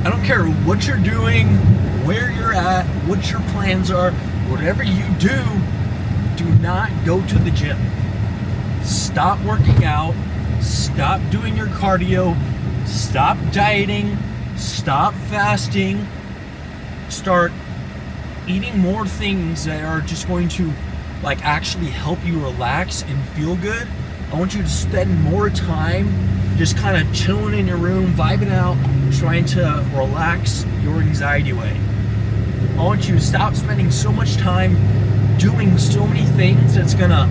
I don't care what you're doing, where you're at, what your plans are, whatever you do not go to the gym. Stop working out, stop doing your cardio, stop dieting, stop fasting, start eating more things that are just going to like actually help you relax and feel good. I want you to spend more time just kind of chilling in your room, vibing out, trying to relax your anxiety away. I want you to stop spending so much time doing so many things that's gonna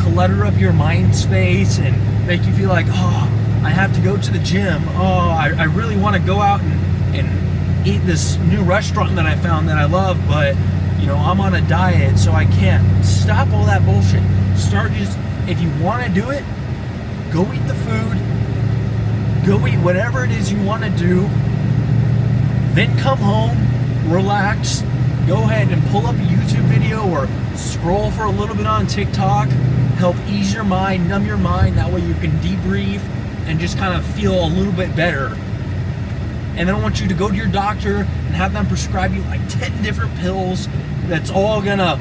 clutter up your mind space and make you feel like, oh, I have to go to the gym. Oh, I really want to go out and eat this new restaurant that I found that I love, but you know, I'm on a diet, so I can't. Stop all that bullshit. Start just, if you want to do it, go eat the food, go eat whatever it is you want to do, then come home, relax, go ahead and pull up a YouTube video or scroll for a little bit on TikTok, help ease your mind, numb your mind, that way you can debrief and just kind of feel a little bit better. And then I want you to go to your doctor and have them prescribe you like 10 different pills that's all gonna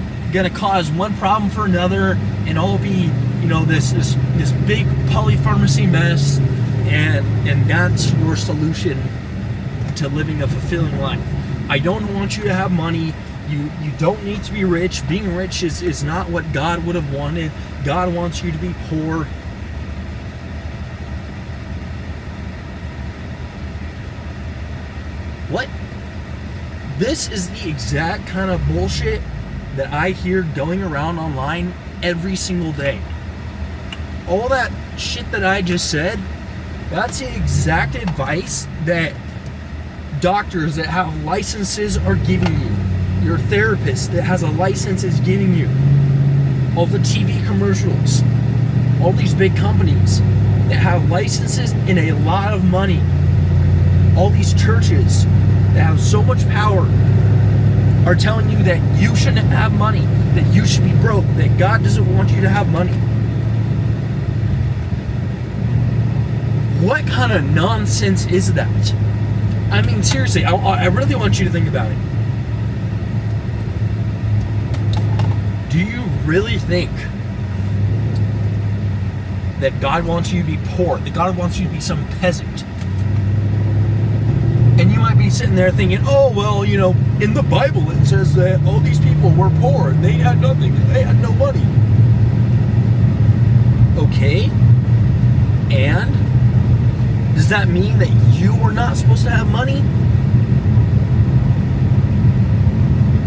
cause one problem for another and all be, you know, this big polypharmacy mess, and that's your solution to living a fulfilling life. I don't want you to have money. You don't need to be rich. Being rich is not what God would have wanted. God wants you to be poor. What? This is the exact kind of bullshit that I hear going around online every single day. All that shit that I just said, that's the exact advice that doctors that have licenses are giving you. Your therapist that has a license is giving you. All the TV commercials, all these big companies that have licenses and a lot of money, all these churches that have so much power are telling you that you shouldn't have money, that you should be broke, that God doesn't want you to have money. What kind of nonsense is that? I mean, seriously, I really want you to think about it. Do you really think that God wants you to be poor, that God wants you to be some peasant? And you might be sitting there thinking, oh, well, you know, in the Bible it says that all these people were poor. They had nothing. They had no money. Okay. And does that mean that you were not supposed to have money?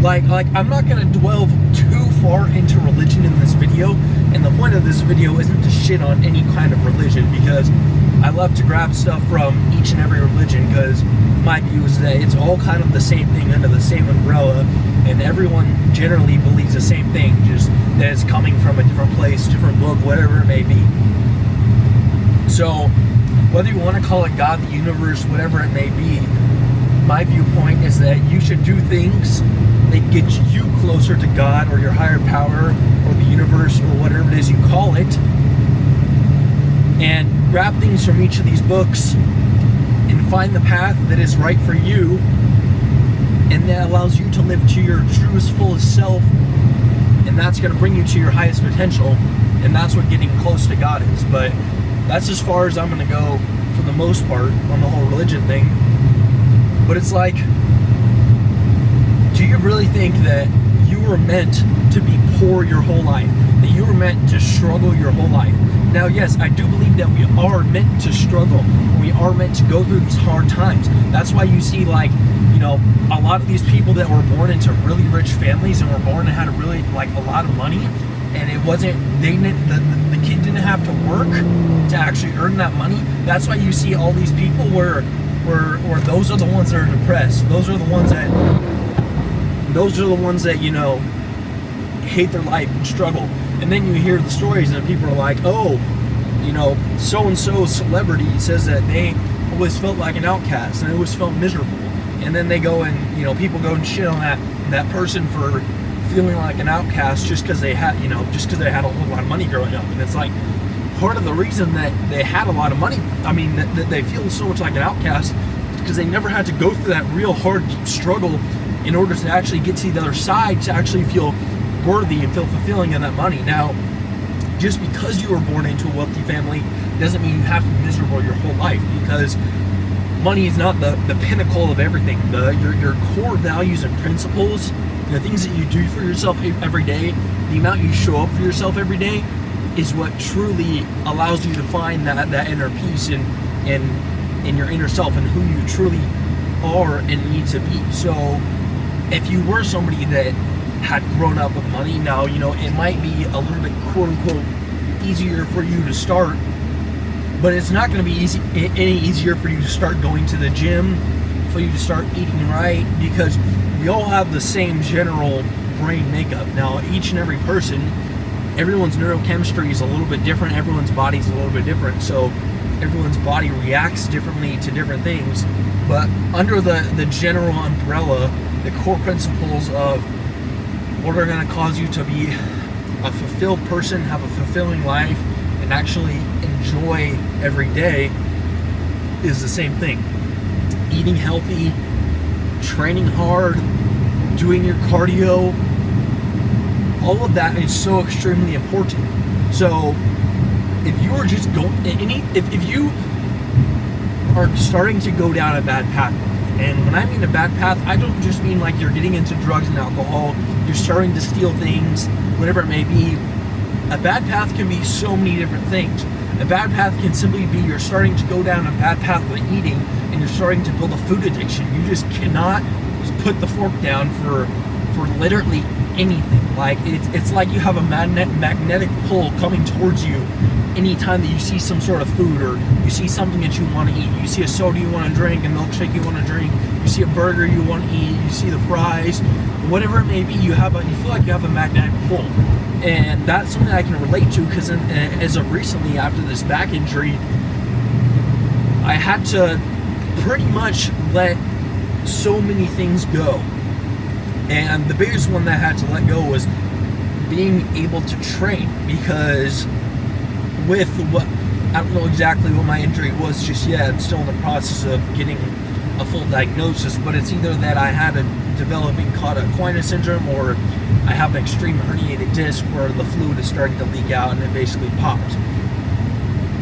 Like I'm not going to delve too far into religion in this video. And the point of this video isn't to shit on any kind of religion, because I love to grab stuff from each and every religion, because my view is that it's all kind of the same thing under the same umbrella, and everyone generally believes the same thing, just that it's coming from a different place, different book, whatever it may be. So whether you want to call it God, the universe, whatever it may be, my viewpoint is that you should do things that get you closer to God or your higher power or the universe or whatever it is you call it, and grab things from each of these books and find the path that is right for you and that allows you to live to your truest, fullest self, and that's going to bring you to your highest potential, and that's what getting close to God is. But that's as far as I'm going to go for the most part on the whole religion thing. But it's like, do you really think that you were meant to be poor your whole life? That you were meant to struggle your whole life? Now, yes, I do believe that we are meant to struggle. We are meant to go through these hard times. That's why you see, like, you know, a lot of these people that were born into really rich families and were born and had really, like, a lot of money, and it wasn't, the kid didn't have to work to actually earn that money. That's why you see all these people where those are the ones that are depressed. Those are the ones that, you know, hate their life and struggle. And then you hear the stories and people are like, oh, you know, so-and-so celebrity says that they always felt like an outcast and they always felt miserable. And then they go and, you know, people go and shit on that person for feeling like an outcast just because they had, you know, just because they had a whole lot of money growing up. And it's like, part of the reason that they had a lot of money, I mean, that they feel so much like an outcast, because they never had to go through that real hard, deep struggle in order to actually get to the other side, to actually feel worthy and feel fulfilling in that money. Now, just because you were born into a wealthy family doesn't mean you have to be miserable your whole life, because money is not the pinnacle of everything. Your core values and principles, the things that you do for yourself every day, the amount you show up for yourself every day, is what truly allows you to find that inner peace in your inner self and who you truly are and need to be. So if you were somebody that had grown up with money, now, it might be a little bit quote unquote easier for you to start, but it's not going to be any easier for you to start going to the gym, for you to start eating right, because we all have the same general brain makeup. Now, each and every person, everyone's neurochemistry is a little bit different, everyone's body's a little bit different, so everyone's body reacts differently to different things. But under the general umbrella, the core principles of what are going to cause you to be a fulfilled person, have a fulfilling life, and actually enjoy every day is the same thing. Eating healthy, training hard, doing your cardio, all of that is so extremely important. So if you are just going, if you are starting to go down a bad path, and when I mean a bad path, I don't just mean like you're getting into drugs and alcohol, you're starting to steal things, whatever it may be. A bad path can be so many different things. A bad path can simply be you're starting to go down a bad path with eating, and you're starting to build a food addiction. You just cannot just put the fork down for literally anything. Like it's like you have a magnetic pull coming towards you anytime that you see some sort of food, or you see something that you want to eat. You see a soda you want to drink, a milkshake you want to drink, you see a burger you want to eat, you see the fries, whatever it may be, you feel like you have a magnetic pull. And that's something I can relate to, because as of recently, after this back injury, I had to pretty much let so many things go. And the biggest one that I had to let go was being able to train, because with what, I don't know exactly what my injury was just yet. I'm still in the process of getting a full diagnosis, but it's either that I had a developing cauda equina syndrome, or I have an extreme herniated disc where the fluid is starting to leak out and it basically popped.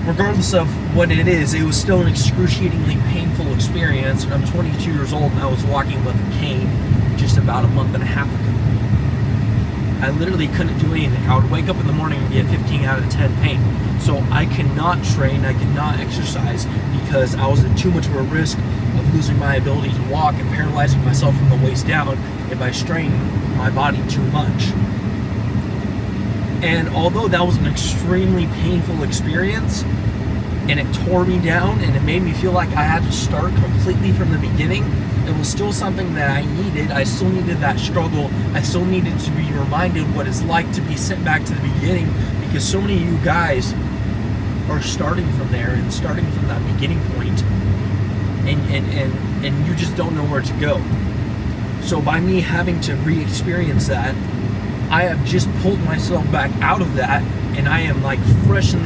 Regardless of what it is, it was still an excruciatingly painful experience, and I'm 22 years old and I was walking with a cane just about a month and a half ago. I literally couldn't do anything. I would wake up in the morning and be at 15 out of 10 pain. So I cannot train, I cannot exercise, because I was at too much of a risk of losing my ability to walk and paralyzing myself from the waist down if I strained my body too much. And although that was an extremely painful experience, and it tore me down, and it made me feel like I had to start completely from the beginning, it was still something that I needed. I still needed that struggle. I still needed to be reminded what it's like to be sent back to the beginning, because so many of you guys are starting from there and starting from that beginning point, and you just don't know where to go. So by me having to re-experience that, I have just pulled myself back out of that, and I am like fresh in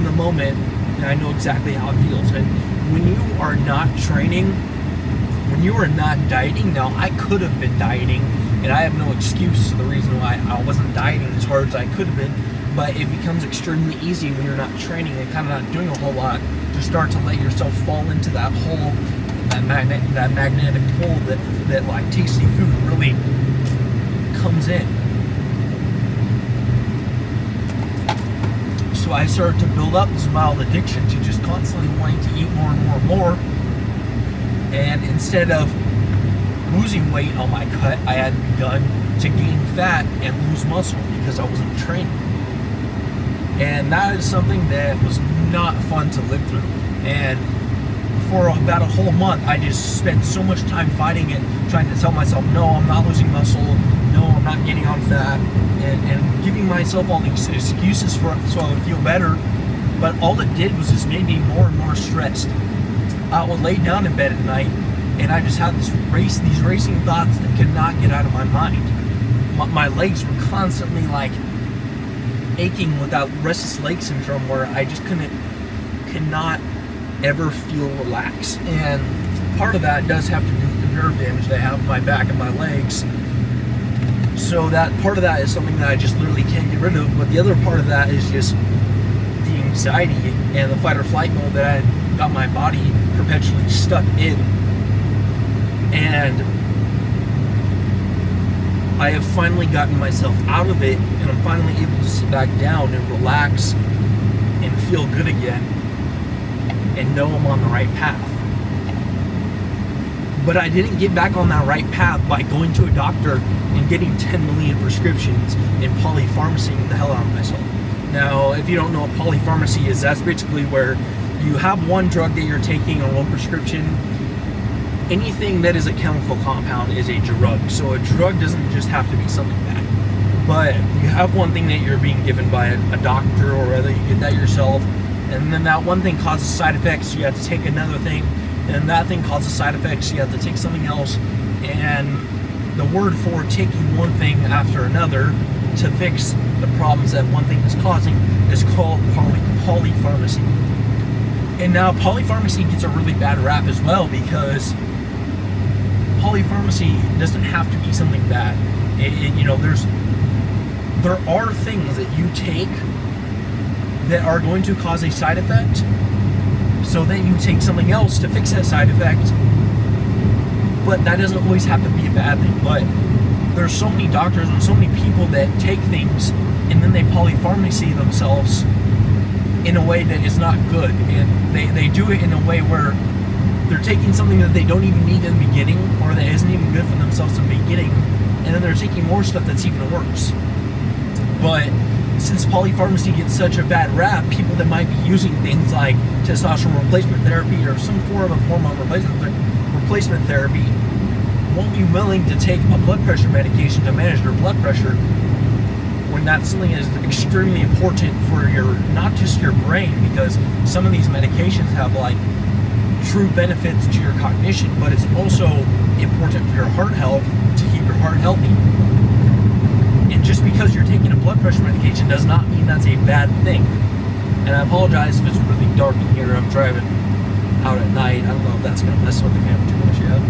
the moment, and I know exactly how it feels. And when you are not training, when you are not dieting, now I could have been dieting, and I have no excuse to the reason why I wasn't dieting as hard as I could have been, but it becomes extremely easy when you're not training and kind of not doing a whole lot to start to let yourself fall into that hole, that magnetic pull that like tasty food really comes in. So I started to build up this mild addiction to just constantly wanting to eat more and more and more. And instead of losing weight on my cut, I had begun to gain fat and lose muscle because I wasn't training. And that is something that was not fun to live through. And for about a whole month, I just spent so much time fighting it, trying to tell myself, no, I'm not losing muscle, no, I'm not getting on fat, and giving myself all these excuses so I would feel better. But all it did was just made me more and more stressed. I would lay down in bed at night, and I just had these racing thoughts that could not get out of my mind. My legs were constantly like aching with that restless leg syndrome, where I just cannot ever feel relaxed. And part of that does have to do with the nerve damage that I have in my back and my legs. So that part of that is something that I just literally can't get rid of. But the other part of that is just the anxiety and the fight or flight mode that I got my body perpetually stuck in. And I have finally gotten myself out of it, and I'm finally able to sit back down and relax and feel good again and know I'm on the right path. But I didn't get back on that right path by going to a doctor and getting 10 million prescriptions and polypharmacying the hell out of myself. Now, if you don't know what polypharmacy is, that's basically where you have one drug that you're taking or one prescription. Anything that is a chemical compound is a drug. So a drug doesn't just have to be something bad. But you have one thing that you're being given by a doctor, or whether you get that yourself, and then that one thing causes side effects, so you have to take another thing, and that thing causes side effects, so you have to take something else. And the word for taking one thing after another to fix the problems that one thing is causing is called polypharmacy. And now polypharmacy gets a really bad rap as well, because polypharmacy doesn't have to be something bad. There are things that you take that are going to cause a side effect, so then you take something else to fix that side effect. But that doesn't always have to be a bad thing. But there's so many doctors and so many people that take things and then they polypharmacy themselves in a way that is not good, and they do it in a way where they're taking something that they don't even need in the beginning, or that isn't even good for themselves in the beginning, and then they're taking more stuff that's even worse. But since polypharmacy gets such a bad rap, people that might be using things like testosterone replacement therapy or some form of hormone replacement therapy won't be willing to take a blood pressure medication to manage their blood pressure, when that's something that is extremely important for not just your brain, because some of these medications have like true benefits to your cognition, but it's also important for your heart health, to keep your heart healthy. And just because you're taking a blood pressure medication does not mean that's a bad thing. And I apologize if it's really dark in here. I'm driving out at night. I don't know if that's going to mess with the camera too much yet.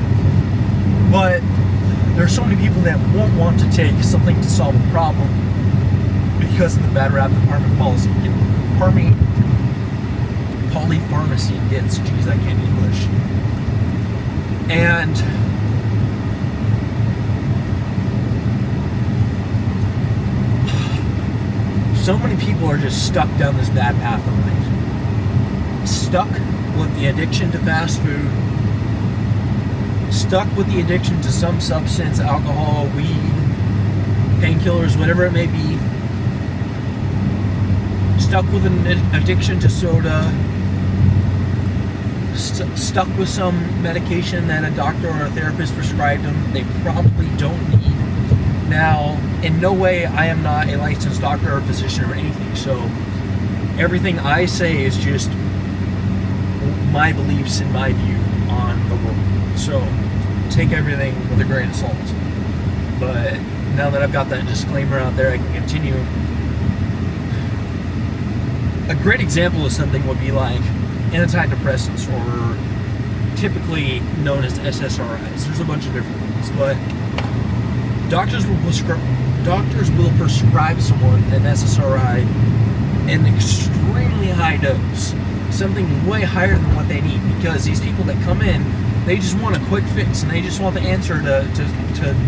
But there's so many people that won't want to take something to solve a problem because of the bad rap that polypharmacy gets. Jeez, I can't English. And so many people are just stuck down this bad path of life. Stuck with the addiction to fast food. Stuck with the addiction to some substance, alcohol, weed, painkillers, whatever it may be. Stuck with an addiction to soda. Stuck with some medication that a doctor or a therapist prescribed them they probably don't need. Now, in no way, I am not a licensed doctor or physician or anything, so everything I say is just my beliefs and my view on the world. So take everything with a grain of salt. But now that I've got that disclaimer out there, I can continue. A great example of something would be like antidepressants, or typically known as SSRIs. There's a bunch of different ones, but doctors will prescribe someone an SSRI in an extremely high dose, something way higher than what they need, because these people that come in, they just want a quick fix, and they just want the answer to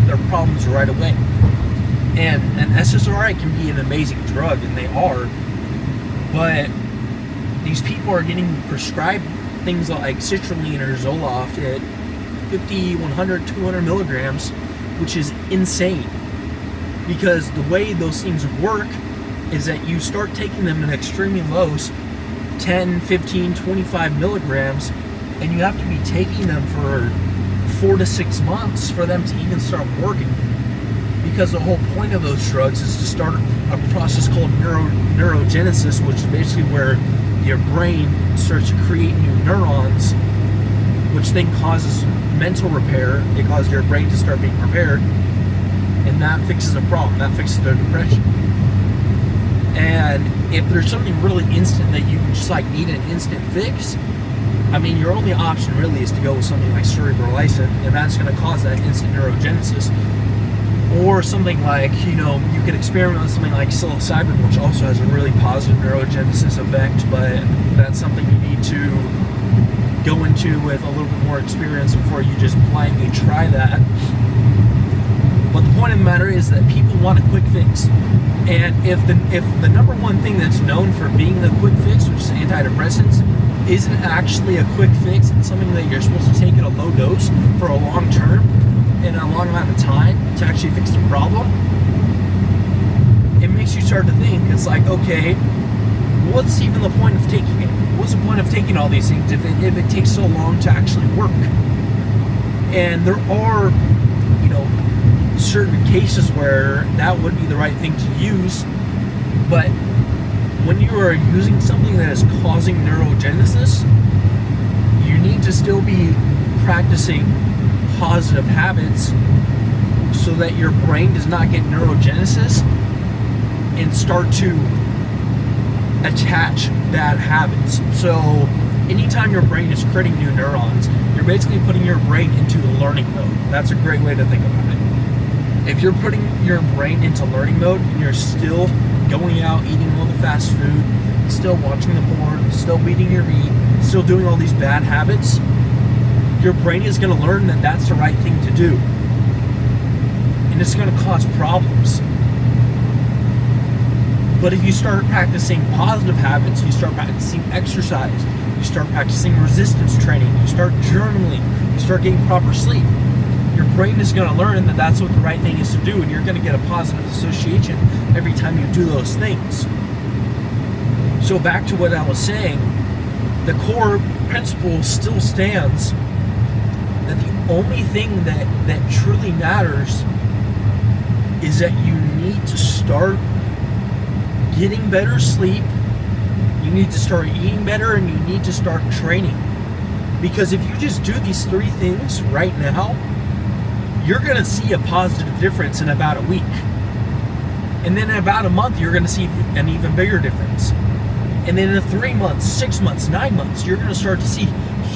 their problems right away. And an SSRI can be an amazing drug, and they are, but these people are getting prescribed things like citrulline or Zoloft at 50, 100, 200 milligrams, which is insane. Because the way those things work is that you start taking them in extremely lows, 10, 15, 25 milligrams, and you have to be taking them for 4 to 6 months for them to even start working. Because the whole point of those drugs is to start a process called neurogenesis, which is basically where your brain starts to create new neurons, which then causes mental repair. It causes your brain to start being repaired, and that fixes a problem. That fixes their depression. And if there's something really instant that you just like need an instant fix, I mean, your only option really is to go with something like cerebrolysin, and that's going to cause that instant neurogenesis. Or something like, you could experiment with something like psilocybin, which also has a really positive neurogenesis effect, but that's something you need to go into with a little bit more experience before you just blindly try that. But the point of the matter is that people want a quick fix. And if the number one thing that's known for being the quick fix, which is antidepressants, isn't actually a quick fix, it's something that you're supposed to take at a low dose for a long term, in a long amount of time to actually fix the problem, it makes you start to think, it's like, okay, what's even the point of taking it? What's the point of taking all these things if it takes so long to actually work? And there are, certain cases where that would be the right thing to use, but when you are using something that is causing neurogenesis, you need to still be practicing positive habits so that your brain does not get neurogenesis and start to attach bad habits. So anytime your brain is creating new neurons, you're basically putting your brain into learning mode. That's a great way to think about it. If you're putting your brain into learning mode and you're still going out, eating all the fast food, still watching the porn, still beating your meat, still doing all these bad habits, your brain is going to learn that that's the right thing to do. And it's going to cause problems. But if you start practicing positive habits, you start practicing exercise, you start practicing resistance training, you start journaling, you start getting proper sleep, your brain is going to learn that that's what the right thing is to do, and you're going to get a positive association every time you do those things. So back to what I was saying, the core principle still stands that the only thing that truly matters is that you need to start getting better sleep, you need to start eating better, and you need to start training. Because if you just do these three things right now, you're going to see a positive difference in about a week. And then in about a month, you're going to see an even bigger difference. And then in 3 months, 6 months, 9 months, you're going to start to see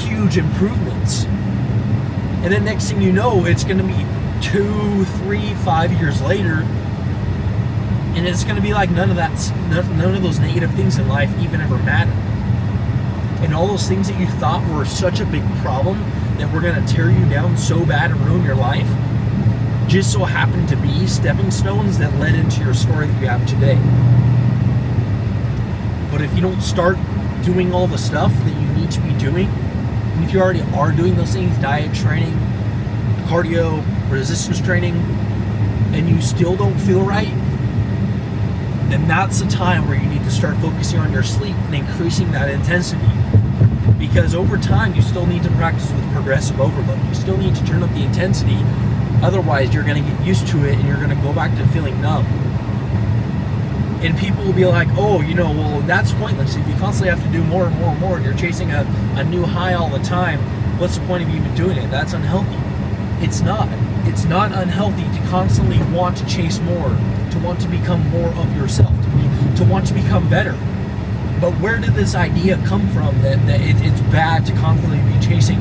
huge improvements. And then next thing you know, it's going to be 2, 3, 5 years later, and it's going to be like none of those negative things in life even ever mattered. And all those things that you thought were such a big problem that were going to tear you down so bad and ruin your life just so happened to be stepping stones that led into your story that you have today. But if you don't start doing all the stuff that you need to be doing, and if you already are doing those things, diet, training, cardio, resistance training, and you still don't feel right, then that's the time where you need to start focusing on your sleep and increasing that intensity. Because over time, you still need to practice with progressive overload. You still need to turn up the intensity. Otherwise, you're going to get used to it and you're going to go back to feeling numb. And people will be like, oh, well, that's pointless. If you constantly have to do more and more and more and you're chasing a new high all the time, what's the point of even doing it? That's unhealthy. It's not. It's not unhealthy to constantly want to chase more, to want to become more of yourself, to want to become better. But where did this idea come from that it's bad to constantly be chasing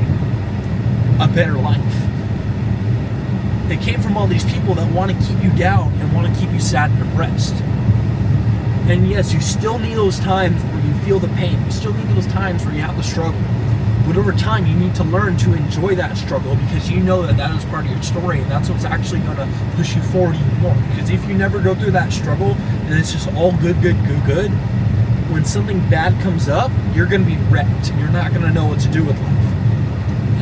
a better life? It came from all these people that want to keep you down and want to keep you sad and depressed. And yes, you still need those times where you feel the pain. You still need those times where you have the struggle. But over time, you need to learn to enjoy that struggle because you know that is part of your story, and that's what's actually going to push you forward even more. Because if you never go through that struggle and it's just all good, when something bad comes up, you're going to be wrecked and you're not going to know what to do with life.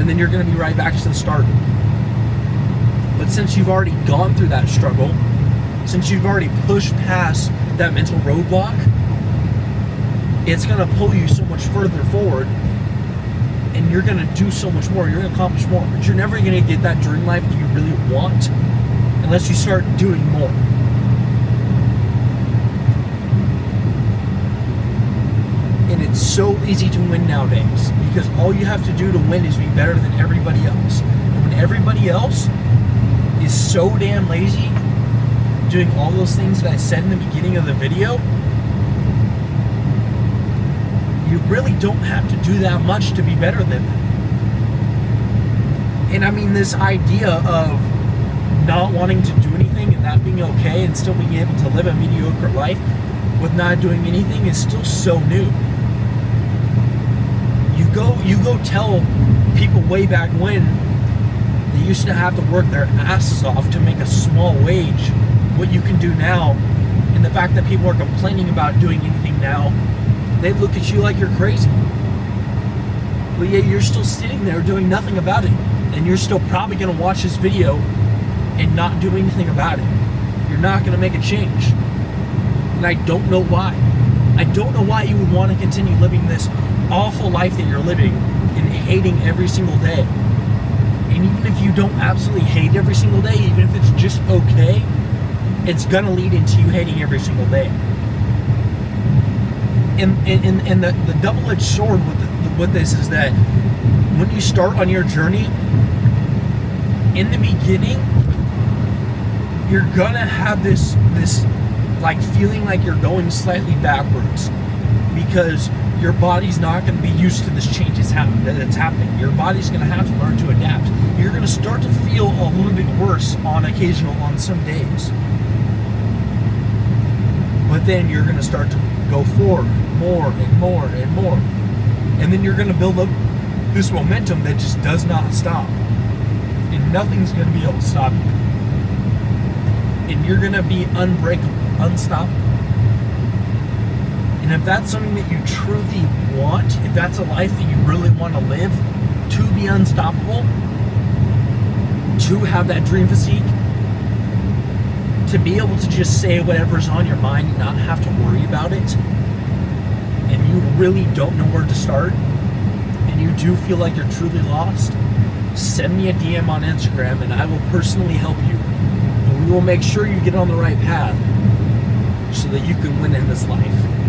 And then you're going to be right back to the start. But since you've already gone through that struggle, since you've already pushed past that mental roadblock, it's going to pull you so much further forward, and you're going to do so much more. You're going to accomplish more. But you're never going to get that dream life that you really want unless you start doing more. And it's so easy to win nowadays because all you have to do to win is be better than everybody else. And when everybody else is so damn lazy doing all those things that I said in the beginning of the video, You really don't have to do that much to be better than them. And I mean, this idea of not wanting to do anything and that being okay and still being able to live a mediocre life with not doing anything is still so new. You go tell people way back when they used to have to work their asses off to make a small wage what you can do now, and the fact that people are complaining about doing anything now, they look at you like you're crazy. But yet you're still sitting there doing nothing about it, and you're still probably going to watch this video and not do anything about it. You're not going to make a change. And I don't know why. I don't know why you would want to continue living this awful life that you're living and hating every single day. And even if you don't absolutely hate every single day, even if it's just okay, it's going to lead into you hating every single day. And the double-edged sword with this is that when you start on your journey, in the beginning, you're going to have this like feeling like you're going slightly backwards, because your body's not going to be used to this change that's happening. Your body's going to have to learn to adapt. You're going to start to feel a little bit worse on some days. But then you're going to start to go forward more and more and more. And then you're going to build up this momentum that just does not stop. And nothing's going to be able to stop you. And you're going to be unbreakable, unstoppable. And if that's something that you truly want, if that's a life that you really want to live, to be unstoppable, to have that dream physique, to be able to just say whatever's on your mind and not have to worry about it, and you really don't know where to start, and you do feel like you're truly lost, send me a DM on Instagram and I will personally help you. And we will make sure you get on the right path so that you can win in this life.